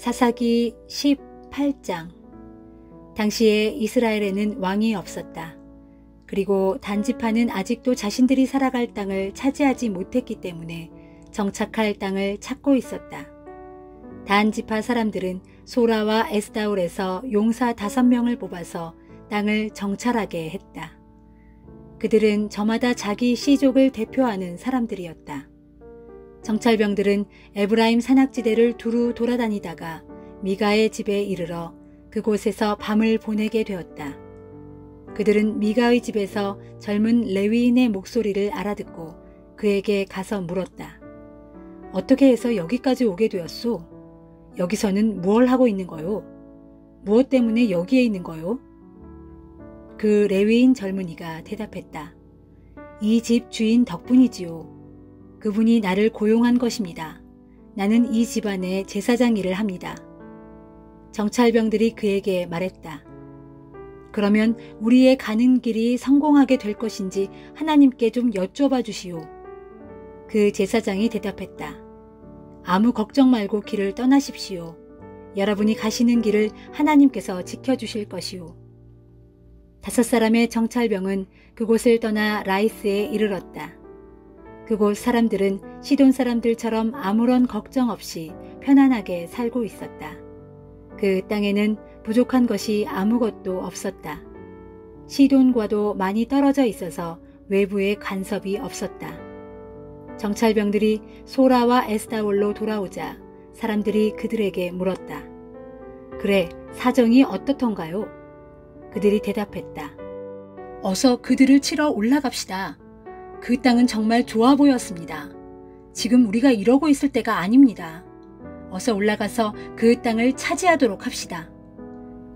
사사기 18장. 당시에 이스라엘에는 왕이 없었다. 그리고 단지파는 아직도 자신들이 살아갈 땅을 차지하지 못했기 때문에 정착할 땅을 찾고 있었다. 단지파 사람들은 소라와 에스다올에서 용사 5명을 뽑아서 땅을 정찰하게 했다. 그들은 저마다 자기 시족을 대표하는 사람들이었다. 정찰병들은 에브라임 산악지대를 두루 돌아다니다가 미가의 집에 이르러 그곳에서 밤을 보내게 되었다. 그들은 미가의 집에서 젊은 레위인의 목소리를 알아듣고 그에게 가서 물었다. 어떻게 해서 여기까지 오게 되었소? 여기서는 무얼 하고 있는 거요? 무엇 때문에 여기에 있는 거요? 그 레위인 젊은이가 대답했다. 이 집 주인 덕분이지요. 그분이 나를 고용한 것입니다. 나는 이 집안의 제사장 일을 합니다. 정찰병들이 그에게 말했다. 그러면 우리의 가는 길이 성공하게 될 것인지 하나님께 좀 여쭤봐 주시오. 그 제사장이 대답했다. 아무 걱정 말고 길을 떠나십시오. 여러분이 가시는 길을 하나님께서 지켜주실 것이오. 5사람의 정찰병은 그곳을 떠나 라이스에 이르렀다. 그곳 사람들은 시돈 사람들처럼 아무런 걱정 없이 편안하게 살고 있었다. 그 땅에는 부족한 것이 아무것도 없었다. 시돈과도 많이 떨어져 있어서 외부에 간섭이 없었다. 정찰병들이 소라와 에스다올로 돌아오자 사람들이 그들에게 물었다. 그래, 사정이 어떻던가요? 그들이 대답했다. 어서 그들을 치러 올라갑시다. 그 땅은 정말 좋아 보였습니다. 지금 우리가 이러고 있을 때가 아닙니다. 어서 올라가서 그 땅을 차지하도록 합시다.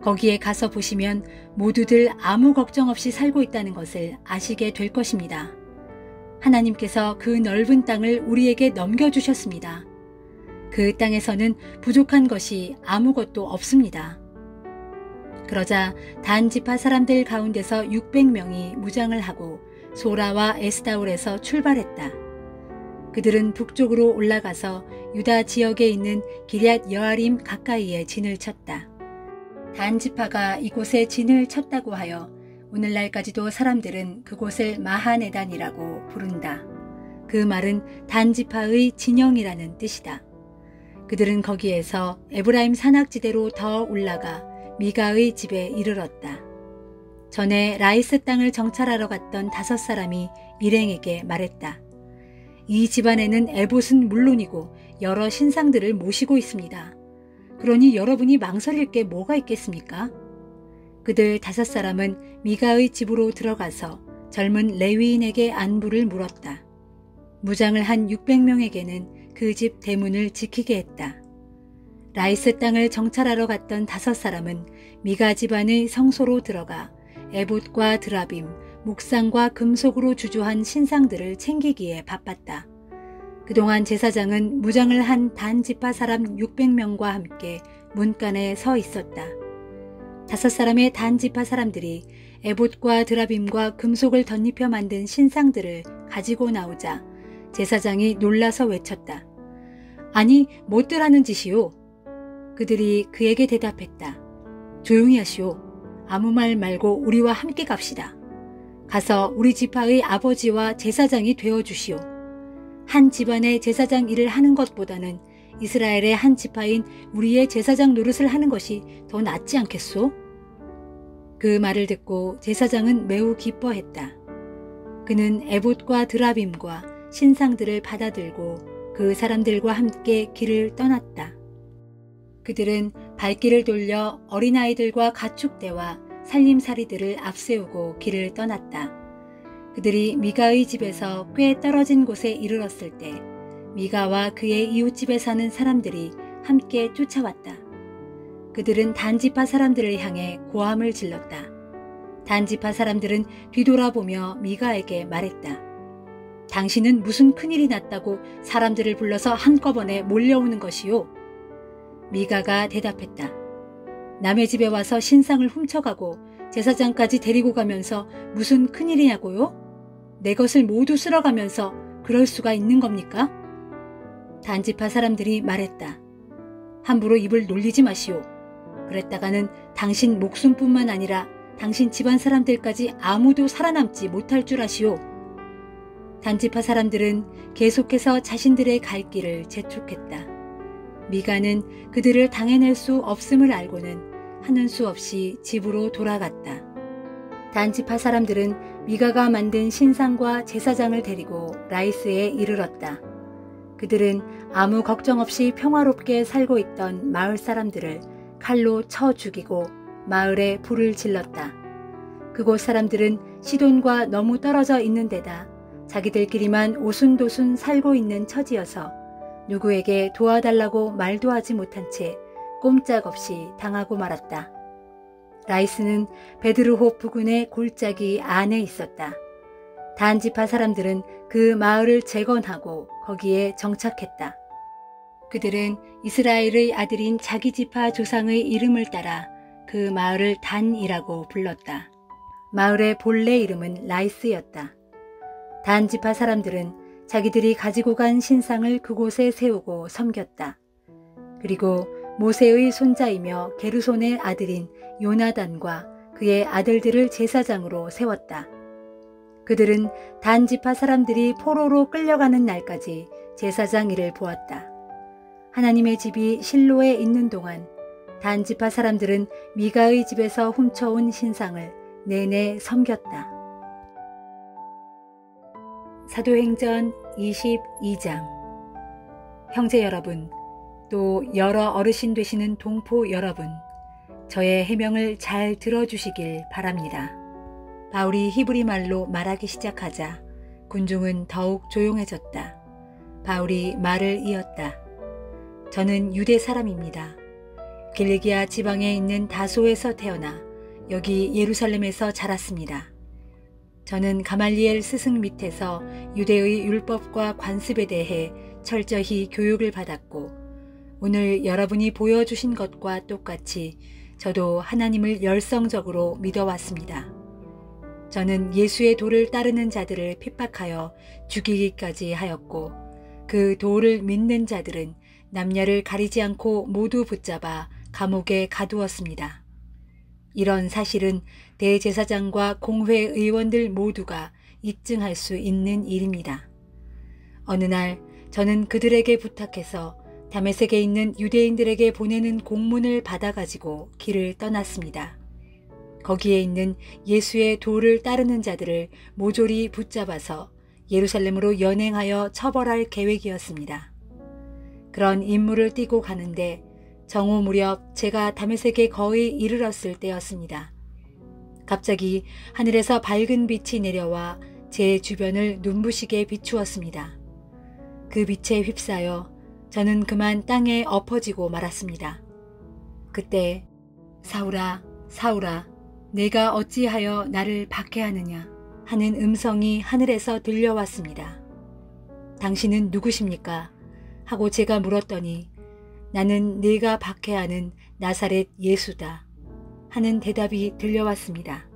거기에 가서 보시면 모두들 아무 걱정 없이 살고 있다는 것을 아시게 될 것입니다. 하나님께서 그 넓은 땅을 우리에게 넘겨주셨습니다. 그 땅에서는 부족한 것이 아무것도 없습니다. 그러자 단지파 사람들 가운데서 600명이 무장을 하고 소라와 에스다올에서 출발했다. 그들은 북쪽으로 올라가서 유다 지역에 있는 기럇 여아림 가까이에 진을 쳤다. 단지파가 이곳에 진을 쳤다고 하여 오늘날까지도 사람들은 그곳을 마하네단이라고 부른다. 그 말은 단지파의 진영이라는 뜻이다. 그들은 거기에서 에브라임 산악지대로 더 올라가 미가의 집에 이르렀다. 전에 라이스 땅을 정찰하러 갔던 5사람이 일행에게 말했다. 이 집안에는 에봇은 물론이고 여러 신상들을 모시고 있습니다. 그러니 여러분이 망설일 게 뭐가 있겠습니까? 그들 5사람은 미가의 집으로 들어가서 젊은 레위인에게 안부를 물었다. 무장을 한 600명에게는 그 집 대문을 지키게 했다. 라이스 땅을 정찰하러 갔던 5사람은 미가 집안의 성소로 들어가 에봇과 드라빔, 묵상과 금속으로 주조한 신상들을 챙기기에 바빴다. 그동안 제사장은 무장을 한 단지파 사람 600명과 함께 문간에 서 있었다. 5사람의 단지파 사람들이 에봇과 드라빔과 금속을 덧입혀 만든 신상들을 가지고 나오자 제사장이 놀라서 외쳤다. 아니, 못들 하는 짓이오. 그들이 그에게 대답했다. 조용히 하시오. 아무 말 말고 우리와 함께 갑시다. 가서 우리 지파의 아버지와 제사장이 되어주시오. 한 집안의 제사장 일을 하는 것보다는 이스라엘의 한 지파인 우리의 제사장 노릇을 하는 것이 더 낫지 않겠소? 그 말을 듣고 제사장은 매우 기뻐했다. 그는 에봇과 드라빔과 신상들을 받아들고 그 사람들과 함께 길을 떠났다. 그들은 발길을 돌려 어린아이들과 가축대와 살림살이들을 앞세우고 길을 떠났다. 그들이 미가의 집에서 꽤 떨어진 곳에 이르렀을 때 미가와 그의 이웃집에 사는 사람들이 함께 쫓아왔다. 그들은 단지파 사람들을 향해 고함을 질렀다. 단지파 사람들은 뒤돌아보며 미가에게 말했다. 당신은 무슨 큰일이 났다고 사람들을 불러서 한꺼번에 몰려오는 것이요? 미가가 대답했다. 남의 집에 와서 신상을 훔쳐가고 제사장까지 데리고 가면서 무슨 큰일이냐고요? 내 것을 모두 쓸어가면서 그럴 수가 있는 겁니까? 단지파 사람들이 말했다. 함부로 입을 놀리지 마시오. 그랬다가는 당신 목숨뿐만 아니라 당신 집안 사람들까지 아무도 살아남지 못할 줄 아시오. 단지파 사람들은 계속해서 자신들의 갈 길을 재촉했다. 미가는 그들을 당해낼 수 없음을 알고는 하는 수 없이 집으로 돌아갔다. 단지파 사람들은 미가가 만든 신상과 제사장을 데리고 라이스에 이르렀다. 그들은 아무 걱정 없이 평화롭게 살고 있던 마을 사람들을 칼로 쳐 죽이고 마을에 불을 질렀다. 그곳 사람들은 시돈과 너무 떨어져 있는 데다 자기들끼리만 오순도순 살고 있는 처지여서 누구에게 도와달라고 말도 하지 못한 채 꼼짝없이 당하고 말았다. 라이스는 베드르홉 부근의 골짜기 안에 있었다. 단지파 사람들은 그 마을을 재건하고 거기에 정착했다. 그들은 이스라엘의 아들인 자기 지파 조상의 이름을 따라 그 마을을 단이라고 불렀다. 마을의 본래 이름은 라이스였다. 단지파 사람들은 자기들이 가지고 간 신상을 그곳에 세우고 섬겼다. 그리고 모세의 손자이며 게르손의 아들인 요나단과 그의 아들들을 제사장으로 세웠다. 그들은 단지파 사람들이 포로로 끌려가는 날까지 제사장 일을 보았다. 하나님의 집이 실로에 있는 동안 단지파 사람들은 미가의 집에서 훔쳐온 신상을 내내 섬겼다. 사도행전 22장. 형제 여러분, 또 여러 어르신 되시는 동포 여러분, 저의 해명을 잘 들어주시길 바랍니다. 바울이 히브리 말로 말하기 시작하자 군중은 더욱 조용해졌다. 바울이 말을 이었다. 저는 유대 사람입니다. 길리기아 지방에 있는 다소에서 태어나 여기 예루살렘에서 자랐습니다. 저는 가말리엘 스승 밑에서 유대의 율법과 관습에 대해 철저히 교육을 받았고 오늘 여러분이 보여주신 것과 똑같이 저도 하나님을 열성적으로 믿어왔습니다. 저는 예수의 도를 따르는 자들을 핍박하여 죽이기까지 하였고 그 도를 믿는 자들은 남녀를 가리지 않고 모두 붙잡아 감옥에 가두었습니다. 이런 사실은 대제사장과 공회 의원들 모두가 입증할 수 있는 일입니다. 어느 날 저는 그들에게 부탁해서 다메섹에 있는 유대인들에게 보내는 공문을 받아가지고 길을 떠났습니다. 거기에 있는 예수의 도를 따르는 자들을 모조리 붙잡아서 예루살렘으로 연행하여 처벌할 계획이었습니다. 그런 임무를 띠고 가는데 정오 무렵 제가 다메섹에 거의 이르렀을 때였습니다. 갑자기 하늘에서 밝은 빛이 내려와 제 주변을 눈부시게 비추었습니다. 그 빛에 휩싸여 저는 그만 땅에 엎어지고 말았습니다. 그때 사울아, 사울아, 내가 어찌하여 나를 박해하느냐 하는 음성이 하늘에서 들려왔습니다. 당신은 누구십니까? 하고 제가 물었더니 나는 네가 박해하는 나사렛 예수다 하는 대답이 들려왔습니다.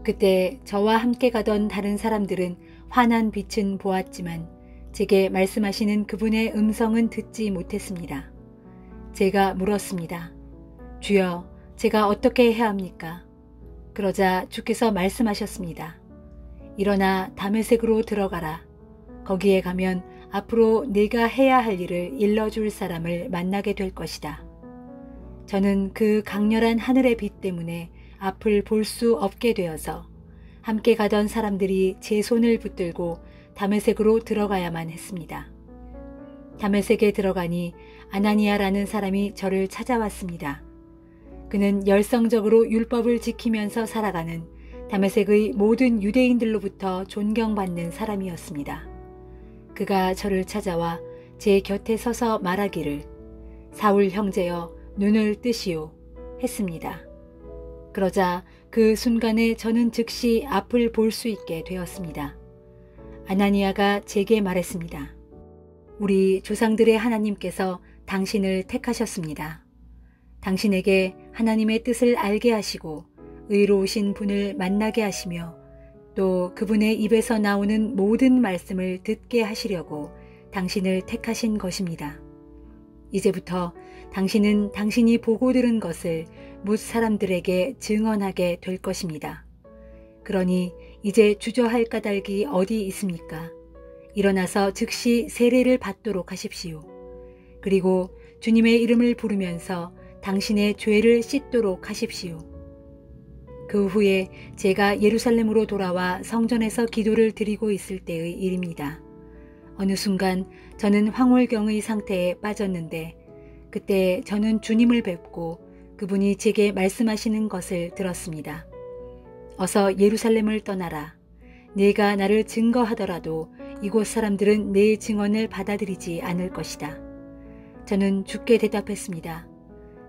그때 저와 함께 가던 다른 사람들은 환한 빛은 보았지만 제게 말씀하시는 그분의 음성은 듣지 못했습니다. 제가 물었습니다. 주여, 제가 어떻게 해야 합니까? 그러자 주께서 말씀하셨습니다. 일어나 다메섹으로 들어가라. 거기에 가면 앞으로 네가 해야 할 일을 일러줄 사람을 만나게 될 것이다. 저는 그 강렬한 하늘의 빛 때문에 앞을 볼 수 없게 되어서 함께 가던 사람들이 제 손을 붙들고 다메섹으로 들어가야만 했습니다. 다메섹에 들어가니 아나니아라는 사람이 저를 찾아왔습니다. 그는 열성적으로 율법을 지키면서 살아가는 다메섹의 모든 유대인들로부터 존경받는 사람이었습니다. 그가 저를 찾아와 제 곁에 서서 말하기를 사울 형제여 눈을 뜨시오 했습니다. 그러자 그 순간에 저는 즉시 앞을 볼 수 있게 되었습니다. 아나니아가 제게 말했습니다. 우리 조상들의 하나님께서 당신을 택하셨습니다. 당신에게 하나님의 뜻을 알게 하시고 의로우신 분을 만나게 하시며 또 그분의 입에서 나오는 모든 말씀을 듣게 하시려고 당신을 택하신 것입니다. 이제부터 당신은 당신이 보고 들은 것을 뭇 사람들에게 증언하게 될 것입니다. 그러니 이제 주저할 까닭이 어디 있습니까? 일어나서 즉시 세례를 받도록 하십시오. 그리고 주님의 이름을 부르면서 당신의 죄를 씻도록 하십시오. 그 후에 제가 예루살렘으로 돌아와 성전에서 기도를 드리고 있을 때의 일입니다. 어느 순간 저는 황홀경의 상태에 빠졌는데 그때 저는 주님을 뵙고 그분이 제게 말씀하시는 것을 들었습니다. 어서 예루살렘을 떠나라. 네가 나를 증거하더라도 이곳 사람들은 내 증언을 받아들이지 않을 것이다. 저는 주께 대답했습니다.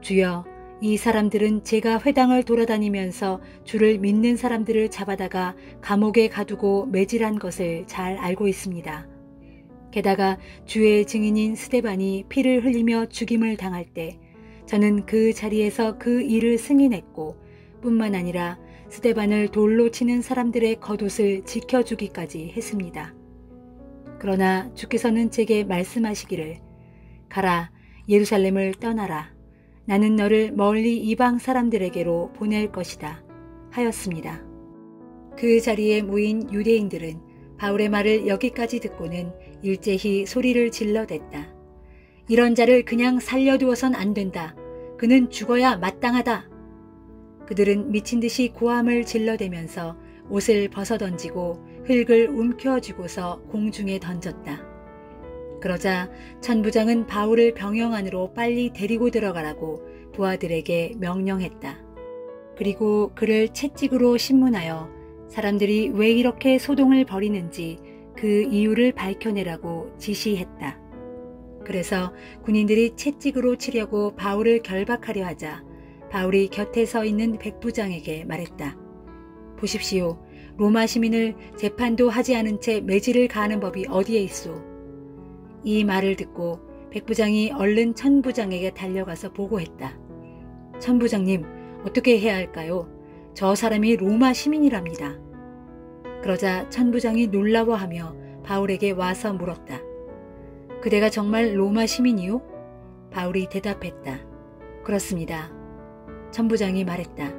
주여, 이 사람들은 제가 회당을 돌아다니면서 주를 믿는 사람들을 잡아다가 감옥에 가두고 매질한 것을 잘 알고 있습니다. 게다가 주의 증인인 스데반이 피를 흘리며 죽임을 당할 때 저는 그 자리에서 그 일을 승인했고 뿐만 아니라 스데반을 돌로 치는 사람들의 겉옷을 지켜주기까지 했습니다. 그러나 주께서는 제게 말씀하시기를 가라, 예루살렘을 떠나라. 나는 너를 멀리 이방 사람들에게로 보낼 것이다 하였습니다. 그 자리에 모인 유대인들은 바울의 말을 여기까지 듣고는 일제히 소리를 질러댔다. 이런 자를 그냥 살려두어선 안 된다. 그는 죽어야 마땅하다. 그들은 미친 듯이 고함을 질러대면서 옷을 벗어던지고 흙을 움켜쥐고서 공중에 던졌다. 그러자 천부장은 바울을 병영 안으로 빨리 데리고 들어가라고 부하들에게 명령했다. 그리고 그를 채찍으로 신문하여 사람들이 왜 이렇게 소동을 벌이는지 그 이유를 밝혀내라고 지시했다. 그래서 군인들이 채찍으로 치려고 바울을 결박하려 하자 바울이 곁에 서 있는 백부장에게 말했다. 보십시오. 로마 시민을 재판도 하지 않은 채 매질을 가하는 법이 어디에 있소? 이 말을 듣고 백부장이 얼른 천부장에게 달려가서 보고했다. 천부장님, 어떻게 해야 할까요? 저 사람이 로마 시민이랍니다. 그러자 천부장이 놀라워하며 바울에게 와서 물었다. 그대가 정말 로마 시민이요? 바울이 대답했다. 그렇습니다. 천부장이 말했다.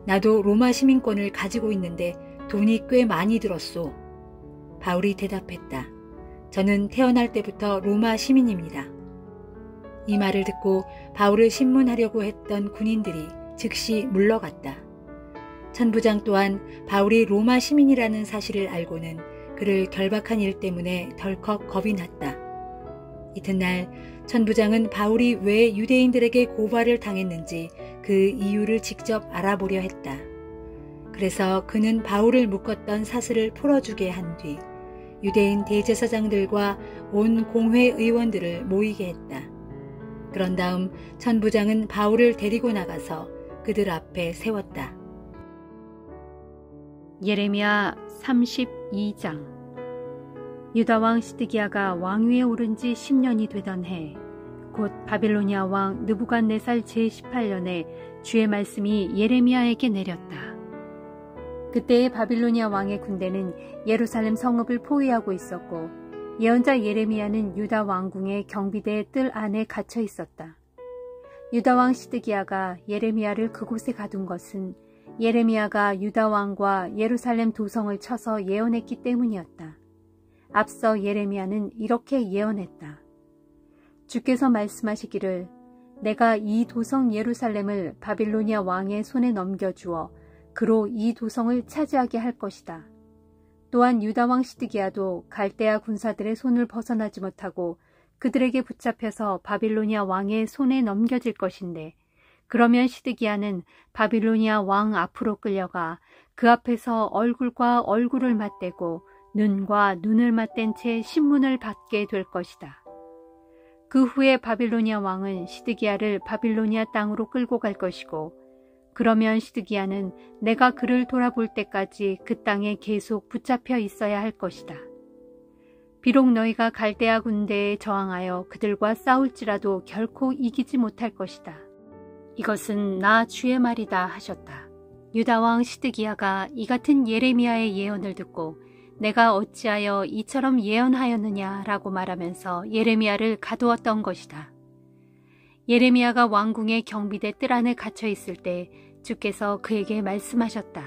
나도 로마 시민권을 가지고 있는데 돈이 꽤 많이 들었소. 바울이 대답했다. 저는 태어날 때부터 로마 시민입니다. 이 말을 듣고 바울을 신문하려고 했던 군인들이 즉시 물러갔다. 천부장 또한 바울이 로마 시민이라는 사실을 알고는 그를 결박한 일 때문에 덜컥 겁이 났다. 이튿날 천부장은 바울이 왜 유대인들에게 고발을 당했는지 그 이유를 직접 알아보려 했다. 그래서 그는 바울을 묶었던 사슬을 풀어주게 한 뒤 유대인 대제사장들과 온 공회 의원들을 모이게 했다. 그런 다음 천부장은 바울을 데리고 나가서 그들 앞에 세웠다. 예레미야 32장. 유다왕 시드기야가 왕위에 오른 지 10년이 되던 해, 곧 바빌로니아 왕 느부갓네살 제18년에 주의 말씀이 예레미야에게 내렸다. 그때의 바빌로니아 왕의 군대는 예루살렘 성읍을 포위하고 있었고 예언자 예레미야는 유다 왕궁의 경비대의 뜰 안에 갇혀 있었다. 유다 왕 시드기야가 예레미야를 그곳에 가둔 것은 예레미야가 유다 왕과 예루살렘 도성을 쳐서 예언했기 때문이었다. 앞서 예레미야는 이렇게 예언했다. 주께서 말씀하시기를 내가 이 도성 예루살렘을 바빌로니아 왕의 손에 넘겨주어 그로 이 도성을 차지하게 할 것이다. 또한 유다 왕 시드기야도 갈대아 군사들의 손을 벗어나지 못하고 그들에게 붙잡혀서 바빌로니아 왕의 손에 넘겨질 것인데 그러면 시드기야는 바빌로니아 왕 앞으로 끌려가 그 앞에서 얼굴과 얼굴을 맞대고 눈과 눈을 맞댄 채 신문을 받게 될 것이다. 그 후에 바빌로니아 왕은 시드기야를 바빌로니아 땅으로 끌고 갈 것이고 그러면 시드기야는 내가 그를 돌아볼 때까지 그 땅에 계속 붙잡혀 있어야 할 것이다. 비록 너희가 갈대아 군대에 저항하여 그들과 싸울지라도 결코 이기지 못할 것이다. 이것은 나 주의 말이다 하셨다. 유다왕 시드기야가 이 같은 예레미야의 예언을 듣고 내가 어찌하여 이처럼 예언하였느냐라고 말하면서 예레미야를 가두었던 것이다. 예레미야가 왕궁의 경비대 뜰 안에 갇혀 있을 때 주께서 그에게 말씀하셨다.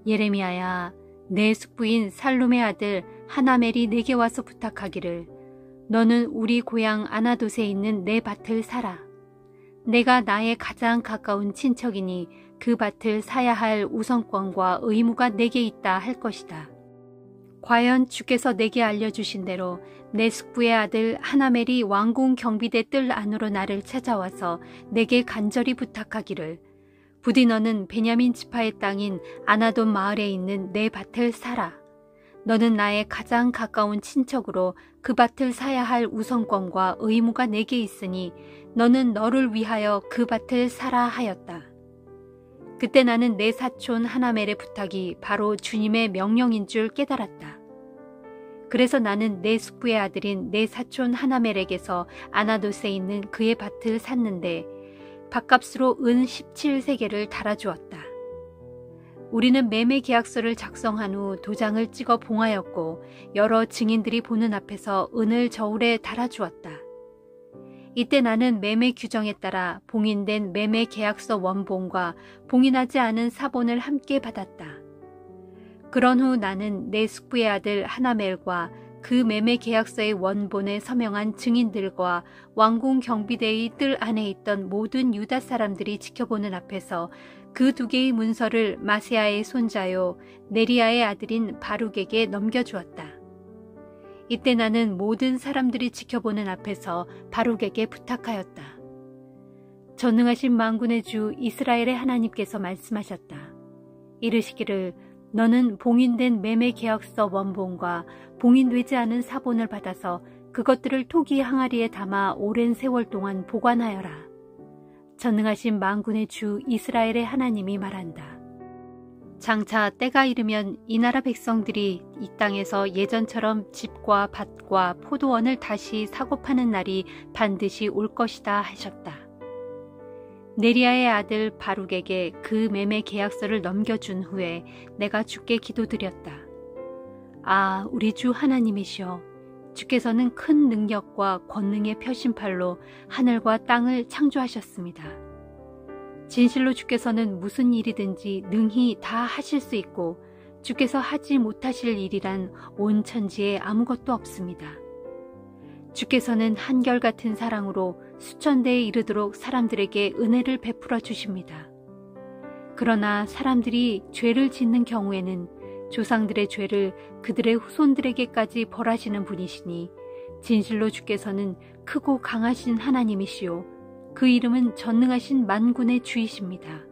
예레미야야, 내 숙부인 살룸의 아들 하나멜이 내게 와서 부탁하기를 너는 우리 고향 아나돗에 있는 내 밭을 사라. 내가 나의 가장 가까운 친척이니 그 밭을 사야 할 우선권과 의무가 내게 있다 할 것이다. 과연 주께서 내게 알려주신 대로 내 숙부의 아들 하나멜이 왕궁 경비대 뜰 안으로 나를 찾아와서 내게 간절히 부탁하기를 부디 너는 베냐민 지파의 땅인 아나돗 마을에 있는 내 밭을 사라. 너는 나의 가장 가까운 친척으로 그 밭을 사야 할 우선권과 의무가 내게 있으니 너는 너를 위하여 그 밭을 사라 하였다. 그때 나는 내 사촌 하나멜의 부탁이 바로 주님의 명령인 줄 깨달았다. 그래서 나는 내 숙부의 아들인 내 사촌 하나멜에게서 아나돗에 있는 그의 밭을 샀는데 밭값으로 은 17세겔을 달아주었다. 우리는 매매 계약서를 작성한 후 도장을 찍어 봉하였고 여러 증인들이 보는 앞에서 은을 저울에 달아주었다. 이때 나는 매매 규정에 따라 봉인된 매매 계약서 원본과 봉인하지 않은 사본을 함께 받았다. 그런 후 나는 내 숙부의 아들 하나멜과 그 매매 계약서의 원본에 서명한 증인들과 왕궁 경비대의 뜰 안에 있던 모든 유다 사람들이 지켜보는 앞에서 그 두 개의 문서를 마세아의 손자요 네리야의 아들인 바룩에게 넘겨주었다. 이때 나는 모든 사람들이 지켜보는 앞에서 바룩에게 부탁하였다. 전능하신 만군의 주 이스라엘의 하나님께서 말씀하셨다. 이르시기를 너는 봉인된 매매 계약서 원본과 봉인되지 않은 사본을 받아서 그것들을 토기 항아리에 담아 오랜 세월 동안 보관하여라. 전능하신 만군의 주 이스라엘의 하나님이 말한다. 장차 때가 이르면 이 나라 백성들이 이 땅에서 예전처럼 집과 밭과 포도원을 다시 사고 파는 날이 반드시 올 것이다 하셨다. 네리야의 아들 바룩에게 그 매매 계약서를 넘겨준 후에 내가 주께 기도드렸다. 아, 우리 주 하나님이시여, 주께서는 큰 능력과 권능의 표심팔로 하늘과 땅을 창조하셨습니다. 진실로 주께서는 무슨 일이든지 능히 다 하실 수 있고 주께서 하지 못하실 일이란 온 천지에 아무것도 없습니다. 주께서는 한결같은 사랑으로 수천대에 이르도록 사람들에게 은혜를 베풀어 주십니다. 그러나 사람들이 죄를 짓는 경우에는 조상들의 죄를 그들의 후손들에게까지 벌하시는 분이시니 진실로 주께서는 크고 강하신 하나님이시요 그 이름은 전능하신 만군의 주이십니다.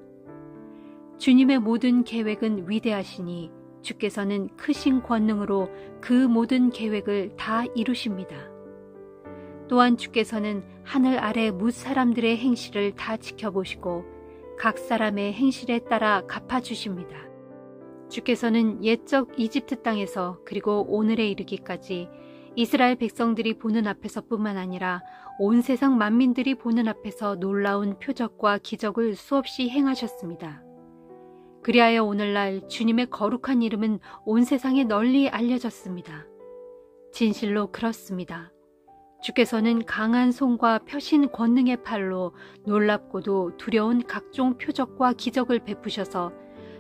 주님의 모든 계획은 위대하시니 주께서는 크신 권능으로 그 모든 계획을 다 이루십니다. 또한 주께서는 하늘 아래 뭇 사람들의 행실을 다 지켜보시고 각 사람의 행실에 따라 갚아주십니다. 주께서는 옛적 이집트 땅에서 그리고 오늘에 이르기까지 이스라엘 백성들이 보는 앞에서뿐만 아니라 온 세상 만민들이 보는 앞에서 놀라운 표적과 기적을 수없이 행하셨습니다. 그리하여 오늘날 주님의 거룩한 이름은 온 세상에 널리 알려졌습니다. 진실로 그렇습니다. 주께서는 강한 손과 펴신 권능의 팔로 놀랍고도 두려운 각종 표적과 기적을 베푸셔서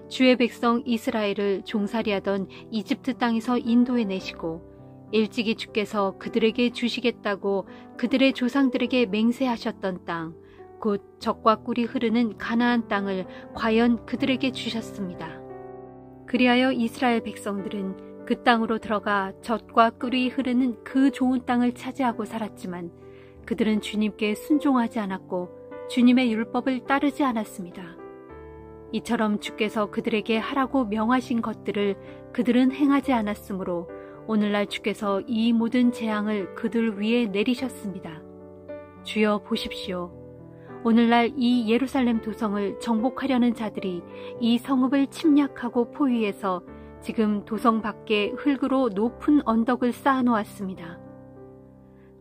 주의 백성 이스라엘을 종살이하던 이집트 땅에서 인도해내시고 일찍이 주께서 그들에게 주시겠다고 그들의 조상들에게 맹세하셨던 땅, 곧 젖과 꿀이 흐르는 가나안 땅을 과연 그들에게 주셨습니다. 그리하여 이스라엘 백성들은 그 땅으로 들어가 젖과 꿀이 흐르는 그 좋은 땅을 차지하고 살았지만 그들은 주님께 순종하지 않았고 주님의 율법을 따르지 않았습니다. 이처럼 주께서 그들에게 하라고 명하신 것들을 그들은 행하지 않았으므로 오늘날 주께서 이 모든 재앙을 그들 위에 내리셨습니다. 주여 보십시오. 오늘날 이 예루살렘 도성을 정복하려는 자들이 이 성읍을 침략하고 포위해서 지금 도성 밖에 흙으로 높은 언덕을 쌓아놓았습니다.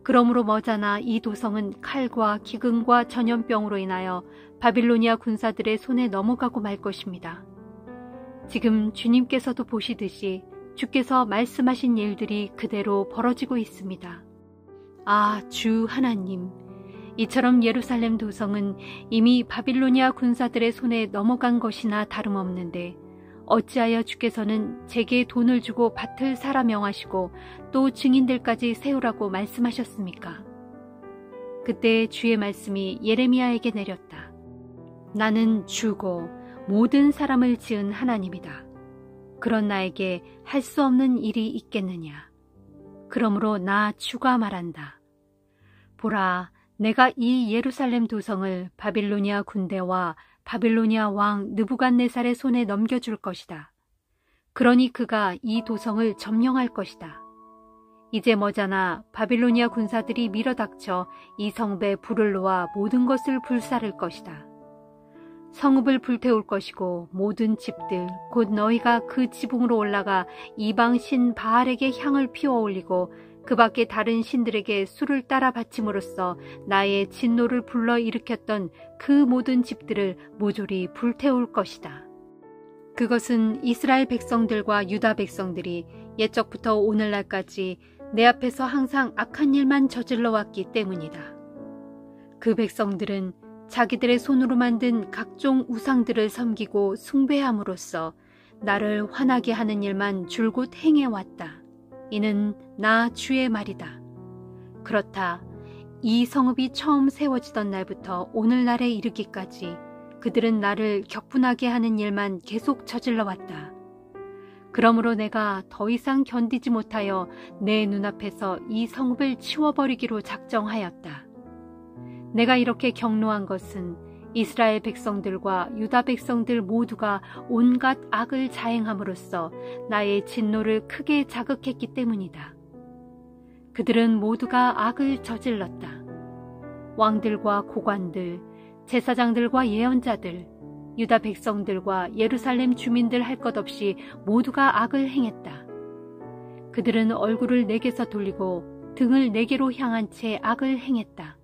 그러므로 머자나 이 도성은 칼과 기근과 전염병으로 인하여 바빌로니아 군사들의 손에 넘어가고 말 것입니다. 지금 주님께서도 보시듯이 주께서 말씀하신 일들이 그대로 벌어지고 있습니다. 아, 주 하나님, 이처럼 예루살렘 도성은 이미 바빌로니아 군사들의 손에 넘어간 것이나 다름없는데 어찌하여 주께서는 제게 돈을 주고 밭을 사라 명하시고 또 증인들까지 세우라고 말씀하셨습니까? 그때 주의 말씀이 예레미야에게 내렸다. 나는 주고 모든 사람을 지은 하나님이다. 그런 나에게 할 수 없는 일이 있겠느냐. 그러므로 나 주가 말한다. 보라, 내가 이 예루살렘 도성을 바빌로니아 군대와 바빌로니아 왕 느부갓네살의 손에 넘겨줄 것이다. 그러니 그가 이 도성을 점령할 것이다. 이제 머자나 바빌로니아 군사들이 밀어닥쳐 이 성읍에 불을 놓아 모든 것을 불사를 것이다. 성읍을 불태울 것이고 모든 집들 곧 너희가 그 지붕으로 올라가 이방 신 바알에게 향을 피워 올리고 그 밖에 다른 신들에게 술을 따라 바침으로써 나의 진노를 불러 일으켰던 그 모든 집들을 모조리 불태울 것이다. 그것은 이스라엘 백성들과 유다 백성들이 옛적부터 오늘날까지 내 앞에서 항상 악한 일만 저질러 왔기 때문이다. 그 백성들은 자기들의 손으로 만든 각종 우상들을 섬기고 숭배함으로써 나를 화나게 하는 일만 줄곧 행해왔다. 이는 나 주의 말이다. 그렇다. 이 성읍이 처음 세워지던 날부터 오늘날에 이르기까지 그들은 나를 격분하게 하는 일만 계속 저질러 왔다. 그러므로 내가 더 이상 견디지 못하여 내 눈앞에서 이 성읍을 치워버리기로 작정하였다. 내가 이렇게 경노한 것은 이스라엘 백성들과 유다 백성들 모두가 온갖 악을 자행함으로써 나의 진노를 크게 자극했기 때문이다. 그들은 모두가 악을 저질렀다. 왕들과 고관들, 제사장들과 예언자들, 유다 백성들과 예루살렘 주민들 할 것 없이 모두가 악을 행했다. 그들은 얼굴을 내게서 돌리고 등을 내게로 향한 채 악을 행했다.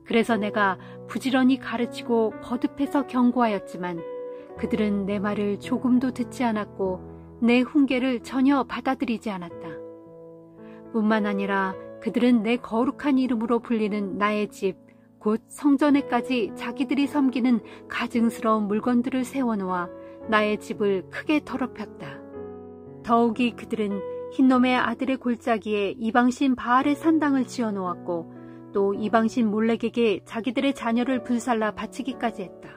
그래서 내가 부지런히 가르치고 거듭해서 경고하였지만 그들은 내 말을 조금도 듣지 않았고 내 훈계를 전혀 받아들이지 않았다. 뿐만 아니라 그들은 내 거룩한 이름으로 불리는 나의 집, 곧 성전에까지 자기들이 섬기는 가증스러운 물건들을 세워놓아 나의 집을 크게 더럽혔다. 더욱이 그들은 흰놈의 아들의 골짜기에 이방신 바알의 산당을 지어놓았고 또 이방신 몰렉에게 자기들의 자녀를 불살라 바치기까지 했다.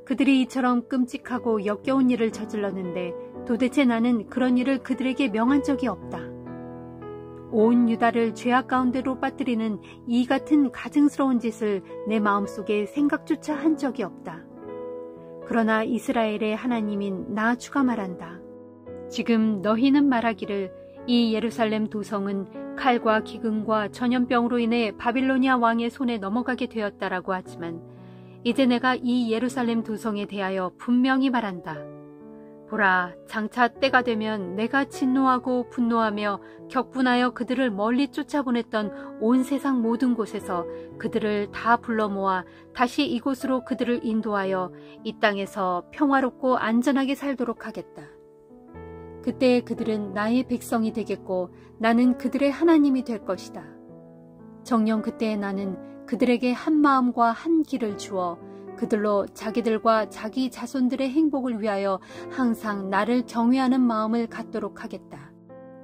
그들이 이처럼 끔찍하고 역겨운 일을 저질렀는데 도대체 나는 그런 일을 그들에게 명한 적이 없다. 온 유다를 죄악 가운데로 빠뜨리는 이 같은 가증스러운 짓을 내 마음속에 생각조차 한 적이 없다. 그러나 이스라엘의 하나님인 나 주가 말한다. 지금 너희는 말하기를 이 예루살렘 도성은 칼과 기근과 전염병으로 인해 바빌로니아 왕의 손에 넘어가게 되었다라고 하지만 이제 내가 이 예루살렘 도성에 대하여 분명히 말한다. 보라, 장차 때가 되면 내가 진노하고 분노하며 격분하여 그들을 멀리 쫓아보냈던 온 세상 모든 곳에서 그들을 다 불러 모아 다시 이곳으로 그들을 인도하여 이 땅에서 평화롭고 안전하게 살도록 하겠다. 그때 그들은 나의 백성이 되겠고 나는 그들의 하나님이 될 것이다. 정녕 그때 나는 그들에게 한 마음과 한 길을 주어 그들로 자기들과 자기 자손들의 행복을 위하여 항상 나를 경외하는 마음을 갖도록 하겠다.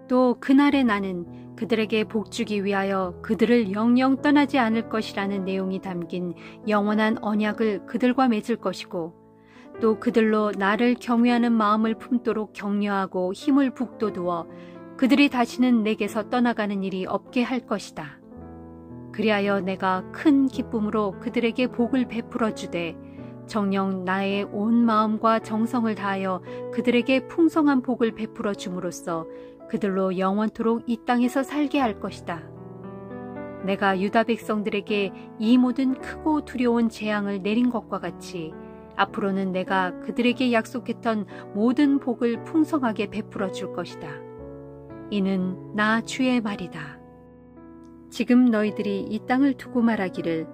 또 그날에 나는 그들에게 복주기 위하여 그들을 영영 떠나지 않을 것이라는 내용이 담긴 영원한 언약을 그들과 맺을 것이고 또 그들로 나를 경외하는 마음을 품도록 격려하고 힘을 북돋우어 그들이 다시는 내게서 떠나가는 일이 없게 할 것이다. 그리하여 내가 큰 기쁨으로 그들에게 복을 베풀어 주되 정녕 나의 온 마음과 정성을 다하여 그들에게 풍성한 복을 베풀어 줌으로써 그들로 영원토록 이 땅에서 살게 할 것이다. 내가 유다 백성들에게 이 모든 크고 두려운 재앙을 내린 것과 같이 앞으로는 내가 그들에게 약속했던 모든 복을 풍성하게 베풀어 줄 것이다. 이는 나 주의 말이다. 지금 너희들이 이 땅을 두고 말하기를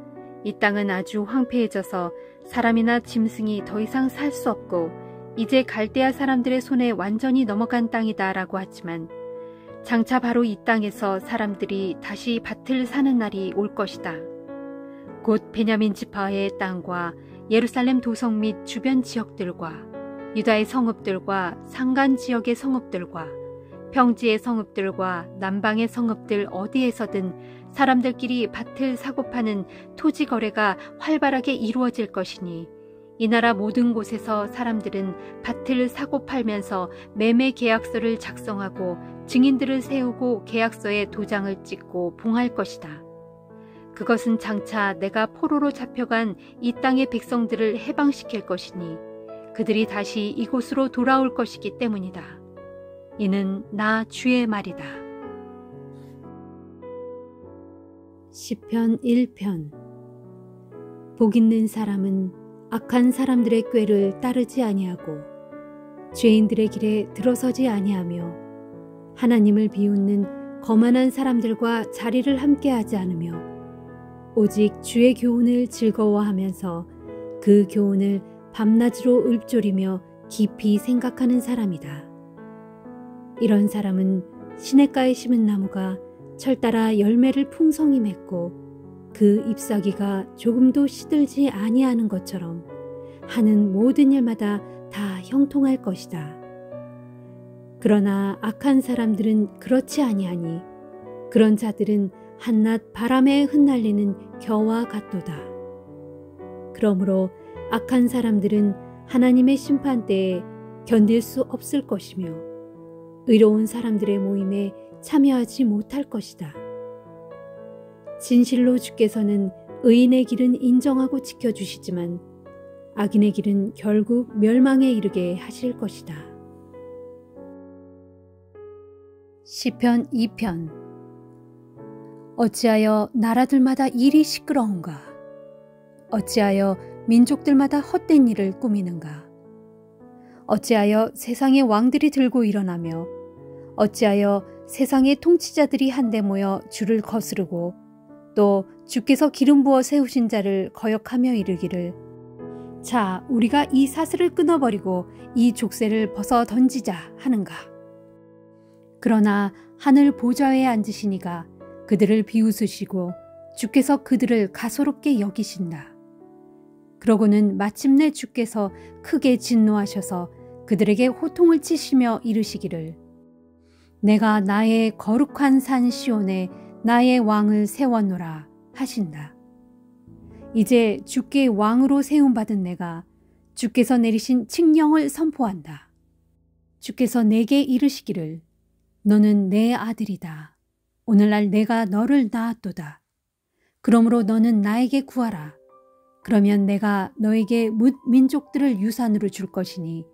이 땅은 아주 황폐해져서 사람이나 짐승이 더 이상 살 수 없고 이제 갈대아 사람들의 손에 완전히 넘어간 땅이다 라고 하지만 장차 바로 이 땅에서 사람들이 다시 밭을 사는 날이 올 것이다. 곧 베냐민 지파의 땅과 예루살렘 도성 및 주변 지역들과 유다의 성읍들과 산간 지역의 성읍들과 평지의 성읍들과 남방의 성읍들 어디에서든 사람들끼리 밭을 사고 파는 토지 거래가 활발하게 이루어질 것이니 이 나라 모든 곳에서 사람들은 밭을 사고 팔면서 매매 계약서를 작성하고 증인들을 세우고 계약서에 도장을 찍고 봉할 것이다. 그것은 장차 내가 포로로 잡혀간 이 땅의 백성들을 해방시킬 것이니 그들이 다시 이곳으로 돌아올 것이기 때문이다. 이는 나 주의 말이다. 시편 1편. 복 있는 사람은 악한 사람들의 꾀를 따르지 아니하고 죄인들의 길에 들어서지 아니하며 하나님을 비웃는 거만한 사람들과 자리를 함께하지 않으며 오직 주의 교훈을 즐거워하면서 그 교훈을 밤낮으로 읊조리며 깊이 생각하는 사람이다. 이런 사람은 시냇가에 심은 나무가 철따라 열매를 풍성히 맺고 그 잎사귀가 조금도 시들지 아니하는 것처럼 하는 모든 일마다 다 형통할 것이다. 그러나 악한 사람들은 그렇지 아니하니 그런 자들은 한낮 바람에 흩날리는 겨와 같도다. 그러므로 악한 사람들은 하나님의 심판때에 견딜 수 없을 것이며 의로운 사람들의 모임에 참여하지 못할 것이다. 진실로 주께서는 의인의 길은 인정하고 지켜주시지만 악인의 길은 결국 멸망에 이르게 하실 것이다. 시편 2편. 어찌하여 나라들마다 일이 시끄러운가? 어찌하여 민족들마다 헛된 일을 꾸미는가? 어찌하여 세상의 왕들이 들고 일어나며 어찌하여 세상의 통치자들이 한데 모여 주를 거스르고 또 주께서 기름 부어 세우신 자를 거역하며 이르기를 자, 우리가 이 사슬을 끊어버리고 이 족쇄를 벗어 던지자 하는가? 그러나 하늘 보좌에 앉으시니가 그들을 비웃으시고 주께서 그들을 가소롭게 여기신다. 그러고는 마침내 주께서 크게 진노하셔서 그들에게 호통을 치시며 이르시기를 내가 나의 거룩한 산 시온에 나의 왕을 세웠노라 하신다. 이제 주께 왕으로 세움받은 내가 주께서 내리신 칙령을 선포한다. 주께서 내게 이르시기를 너는 내 아들이다. 오늘날 내가 너를 낳았도다. 그러므로 너는 나에게 구하라. 그러면 내가 너에게 뭇 민족들을 유산으로 줄 것이니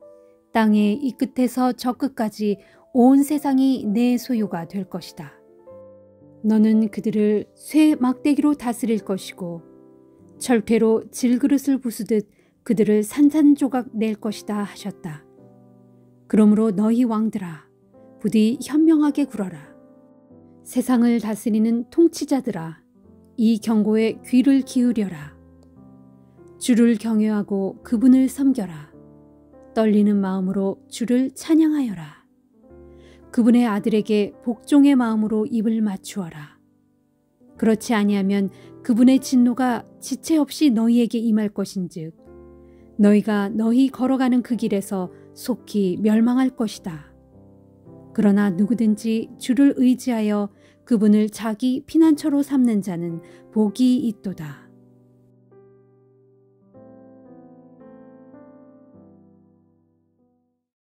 땅의 이 끝에서 저 끝까지 온 세상이 내 소유가 될 것이다. 너는 그들을 쇠 막대기로 다스릴 것이고 철퇴로 질그릇을 부수듯 그들을 산산조각 낼 것이다 하셨다. 그러므로 너희 왕들아 부디 현명하게 굴어라. 세상을 다스리는 통치자들아 이 경고에 귀를 기울여라. 주를 경외하고 그분을 섬겨라. 떨리는 마음으로 주를 찬양하여라. 그분의 아들에게 복종의 마음으로 입을 맞추어라. 그렇지 아니하면 그분의 진노가 지체 없이 너희에게 임할 것인즉 너희가 너희 걸어가는 그 길에서 속히 멸망할 것이다. 그러나 누구든지 주를 의지하여 그분을 자기 피난처로 삼는 자는 복이 있도다.